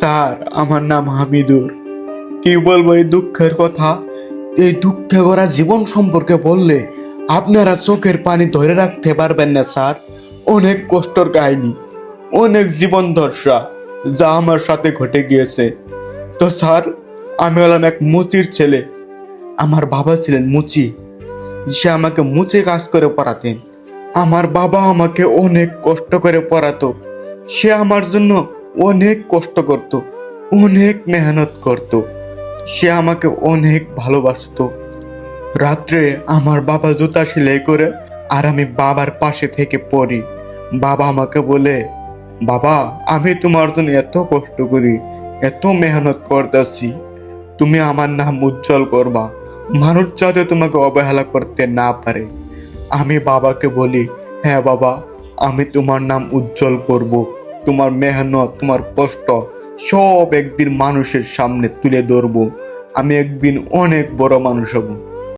Sir, আমার নাম হামিদুর। কি বলবো এই দুঃখের কথা। এই দুঃখে ভরা জীবন সম্পর্কে বললে আপনারা চোখের পানি ধরে রাখতে পারবেন না স্যার। অনেক কষ্টর কাহিনী, অনেক জীবন ধর্ষা যা আমার সাথে ঘটে গিয়েছে। তো স্যার, আমি হলাম এক মুচির ছেলে। আমার বাবা ছিলেন মুচি। সে আমাকে মুচে কাজ করে পড়াতেন। আমার বাবা আমাকে অনেক কষ্ট করে পড়াতো। সে আমার জন্য অনেক কষ্ট করত, অনেক মেহনত করত। সে আমাকে অনেক ভালোবাসতো। রাত্রে আমার বাবা জুতা সেলাই করে আর আমি বাবার পাশে থেকে পড়ি। বাবা আমাকে বলে, বাবা, আমি তোমার জন্য এত কষ্ট করি, এত মেহনত করতেছি, তুমি আমার নাম উজ্জ্বল করবা, মানুষ যাতে তোমাকে অবহেলা করতে না পারে। আমি বাবাকে বলি, হ্যাঁ বাবা, আমি তোমার নাম উজ্জ্বল করব। তোমার মেহনত, তোমার কষ্ট সব একদিন মানুষের সামনে তুলে ধরবো। আমি একদিন অনেক বড় মানুষ হব।